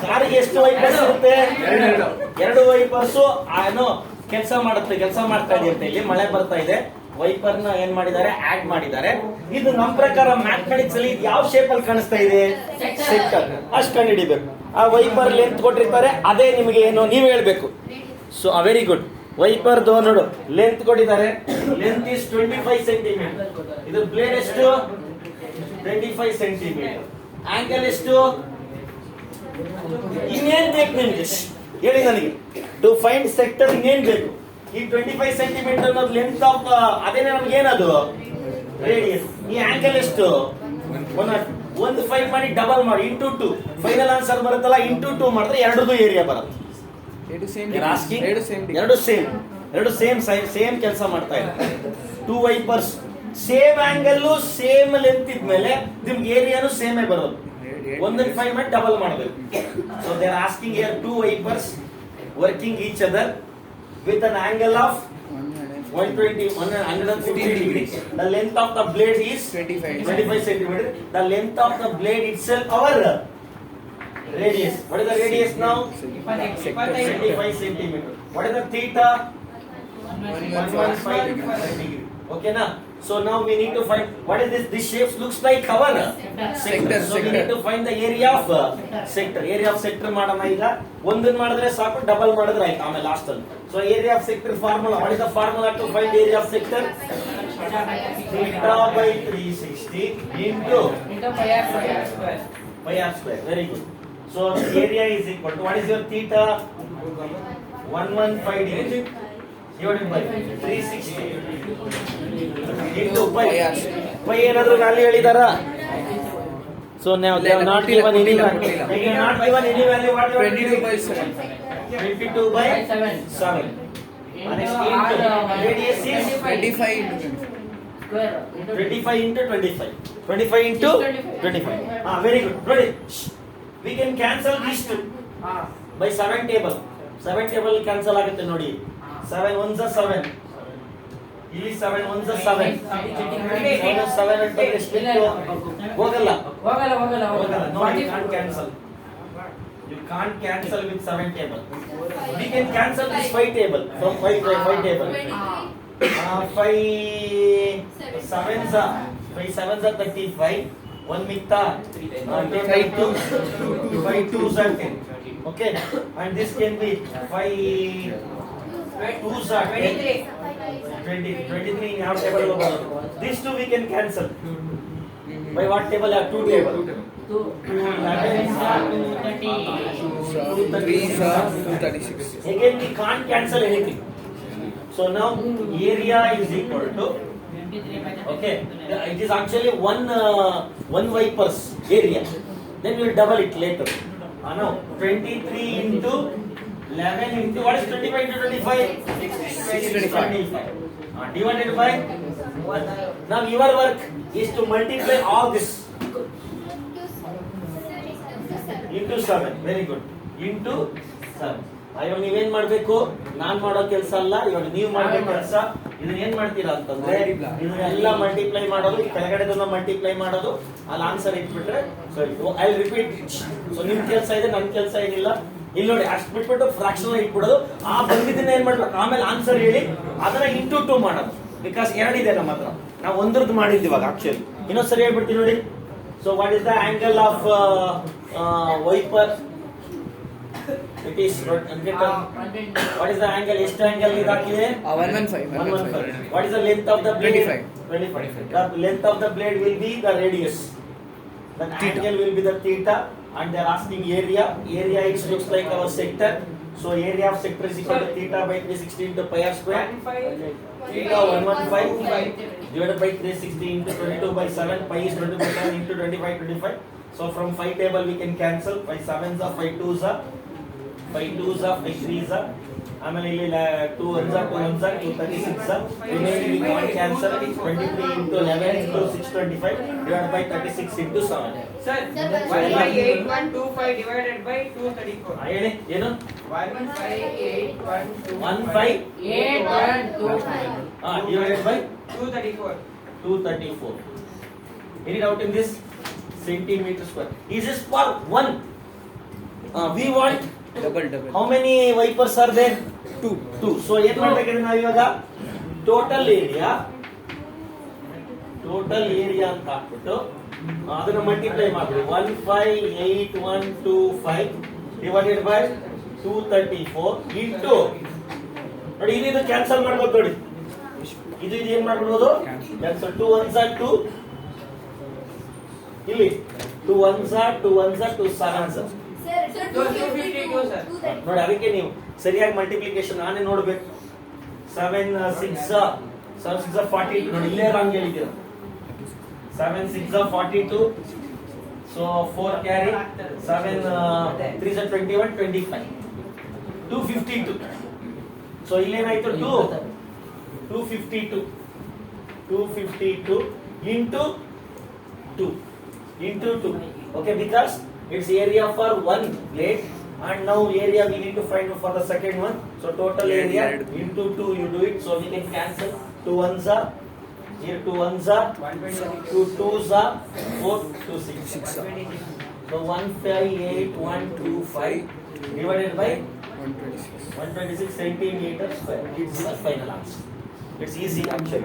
ಕಾರಿಗೆ ಎಷ್ಟು ವೈಪರ್ಸ್ ಇರುತ್ತೆ? ಎರಡು ವೈಪರ್ಸ್ ಏನೋ ಕೆಲಸ ಮಾಡ್ತಾ ಇದೆ ಅಂತ. ಇಲ್ಲಿ ಮಳೆ ಬರ್ತಾ ಇದೆ, ವೈಪರ್ ನ ಏನ್ ಮಾಡಿದ್ದಾರೆ, ಆಡ್ ಮಾಡಿದ್ದಾರೆ. ಇದು ನಮ್ ಪ್ರಕಾರ ಮ್ಯಾಥಮೆಟಿಕ್ಸ್ ಅಲ್ಲಿ ಯಾವ ಶೇಪ್ ಅಲ್ಲಿ ಕಾಣಿಸ್ತಾ ಇದೆ? ಸೆಕ್ಟರ್. ಅಷ್ಟು ಕಂಡು ಹಿಡಿಬೇಕು. ಆ ವೈಪರ್ ಲೆಂತ್ ಕೊಟ್ಟಿರ್ತಾರೆ, ಅದೇ ನಿಮಗೆ ಏನು ನೀವು ಹೇಳ್ಬೇಕು. So very good. ವೈಪರ್ ನೋಡು ಲೆಂತ್ ಕೊಟ್ಟಿದ್ದಾರೆ, ಲೆಂತ್ ಇಸ್ 25 ಸೆಂಟಿಮೀಟರ್. ಇದು ಬ್ಲೇಡ್ ಎಷ್ಟು? 25 ಸೆಂಟಿಮೀಟರ್. ಆಂಗಲ್ ಎಷ್ಟು? ಇನ್ನೇನ್ ಬೇಕು ನಿಮ್ಗೆ ಹೇಳಿ ನನಗೆ. ಟು ಫೈಂಡ್ ಸೆಕ್ಟರ್ ಇನ್ನೇನ್ ಬೇಕು? ಈ 25 ಸೆಂಟಿಮೀಟರ್ ಲೆಂತ್ ಆಫ್ ಅದೇನೇ ನಮ್ಗೆ ಏನದು ರೇಡಿಯಸ್. ಈ ಆಂಗಲ್ ಎಷ್ಟು? 1 ಮಾಡಿ ಡಬಲ್ ಮಾಡಿ ಇಂಟು 2. ಫೈನಲ್ ಆನ್ಸರ್ ಬರುತ್ತಲ್ಲ, ಇಂಟು 2 ಮಾಡಿದ್ರೆ ಎರಡದು ಏರಿಯಾ ಬರುತ್ತೆ. ಎರಡು ಸೇಮ್ ಕೆಲಸ ಮಾಡ್ತಾ ಇದೆ. 2 wipers same angle same length ಇದ್ಮೇಲೆ ನಿಮ್ಗೆ ಏರಿಯಾನು ಸೇಮೇ ಬರೋದು. 1 ಮಾಡಿ ಡಬಲ್ ಮಾಡಬೇಕು. So they are asking here 2 wipers working each other with an angle of 150 degrees. The length of the blade is 25 centimeters. The length of the blade itself our radius. What is the radius now? 25 centimeters. What is the theta? 115 degree. Okay na? So now we need to find what is this. This shape looks like our sector. So we need to find the area of sector. Area of sector ಮಾಡೋಣ. ಈಗ ಒಂದನ್ನು ಮಾಡಿದ್ರೆ ಸಾಕು, double ಮಾಡಿದ್ರೆ ಆಯ್ತು ಆಮೇಲೆ last ಅಲ್ಲಿ. So area of sector formula. What is the formula to find area of sector? Theta by 360 into pi r square. Pi r square. Very good. So area is equal to, what is your theta? 115 degree divided by 360 into pi. Pi ಏನಾದರೂ value ಹೇಳಿದಾರಾ? So now they have not given any value. They have not given any value. What you 22 by 7. 22 by 7. Radius is 25 into 25. 25 into 25. Very good. Ready? We can cancel these two by 7 table. 7 table cancel ಆಗುತ್ತೆ ನೋಡಿ. 7 ones are 7. ಇಲ್ಲಿ 7 ones are 7. 7 ಅಂತ ಎಷ್ಟು ಹೋಗಲ್ಲ. No, you can't cancel. You can't cancel with 7 table. We can cancel this 5 table from 5 table. 5 sevens are 35. 1 mitta 5 2s are 10. Okay, and this can be 5 2s are 10. 23 in our table. These two we can cancel. By what table? 2 table. 2 236. Again we can't cancel anything. So now area is equal to, okay, it is actually one wipers area. Then we will double it later. Now 23 into 11 into, what is 25 into 25? 625. Divided by 1. Now your work is to multiply all this into 7. Very good. Into 7. ಇವಾಗ ನೀವೇನ್ ಮಾಡ್ಬೇಕು? ನಾನ್ ಮಾಡೋ ಕೆಲಸ ಅಲ್ಲ, ಇವಾಗ ನೀವು ಮಾಡೋ ಕೆಲಸ. ಇದನ್ನ ಏನ್ ಮಾಡ್ತೀರಾ ಅಂತಂದ್ರೆ, ಇದನ್ನೆಲ್ಲ ಮಲ್ಟಿಪ್ಲೈ ಮಾಡೋದು, ಈ ಕೆಳಗಡೆದನ್ನ ಮಲ್ಟಿಪ್ಲೈ ಮಾಡೋದು, ಅಲ್ಲಿ ಆನ್ಸರ್ ಇಟ್ಬಿಟ್ರೆ ಸರಿ. I will repeat it. So ನಿಮ್ ಕೆಲಸ ಇದೆ, ನನ್ ಕೆಲಸ ಏನಿಲ್ಲ. ಇಲ್ಲಿ ನೋಡಿ, ಅಷ್ಟು ಬಿಟ್ಬಿಟ್ಟು ಫ್ರಾಕ್ಷನ್ ಇಟ್ಬಿಡೋದು. ಆ ಬಂದಿದ್ದನ್ನ ಏನ್ ಮಾಡ್ಬೇಕು, ಆಮೇಲೆ ಆನ್ಸರ್ ಹೇಳಿ ಅದನ್ನ ಇಂಟು 2 ಮಾಡೋದು. ಬಿಕಾಸ್ 2 ಇದೆ ನಮ್ಮ ಹತ್ರ, ನಾವು ಒಂದ್ರದ್ದು ಮಾಡಿದ್ವಿ ಇವಾಗ. ಆಕ್ಚುಲಿ ಇನ್ನೊಂದ್ಸರಿ ಹೇಳ್ಬಿಡ್ತೀನಿ ನೋಡಿ. So what is the angle of wiper? It is what is the angle? ಎಷ್ಟು angle ಇದಾಗಿದೆ? 115. What is the length of the blade? 25. The length of the blade will be the radius. The angle will be the theta, and they are asking area. Area it looks like our sector. So area of sector is equal to theta by 360 into pi r square. Theta 115 divided by 360 into 22 by 7. Pi is 22 by 7 into 25. So from 5 table we can cancel. 5 sevens are 5 twos are 5 2s are 5 3s are. ಆಮೇಲೆ ಇಲ್ಲಿ 2 1s are 2 1s are 2 36 are. Remaining we can't cancel. 23 into 11 into 625 divided by 36 into 7. Sir, 158,125 divided by 234. ಹೇಳಿ ಏನು? 158,125 divided by 234. Any doubt in this? Centimeter square. Is this for 1? We want Double. how many wipers are there? 2. 2. So ಏನ್ ಮಾಡ್ಬೇಕಂದ್ರೆ ನಾವು ಇವಾಗ total area ಅಂತ ಹಾಕ್ಬಿಟ್ಟು ಅದನ್ನ multiply ಮಾಡ್ಬಿಡಿ 158,125 ಡಿವೈಡೆಡ್ ಬೈ 234 ಇಂಟು ನೋಡಿ ಇದು ಕ್ಯಾನ್ಸಲ್ ಮಾಡ್ಬೋದು ನೋಡಿ ಇದು ಏನ್ ಮಾಡ್ಬಿಡ್ಬೋದು ಕ್ಯಾನ್ಸಲ್ 2 1s are 2 ಇಲ್ಲಿ 2 1s are 2 7s ನೋಡಿ ಅದಕ್ಕೆ ನೀವು ಸರಿಯಾಗಿ ಮಲ್ಟಿಪ್ಲಿಕೇಶನ್ ನಾನೇ ನೋಡ್ಬೇಕು 7 6 42 ನೋಡಿ ಇಲ್ಲೇ wrong ಹೇಳಿದ್ದೀರಾ 7 6 42 so 4 carry 7 3 21 25 252 so ಇಲ್ಲೇನಾಯ್ತು 252 into 2 okay because it's area for one plate and now area we need to find for the second one so total area into 2 you do it so we can cancel 2 1s are here 2 1s are 2 2s are 4 2 6 so 158,125 divided by 126 centimeters square it's your final answer it's easy actually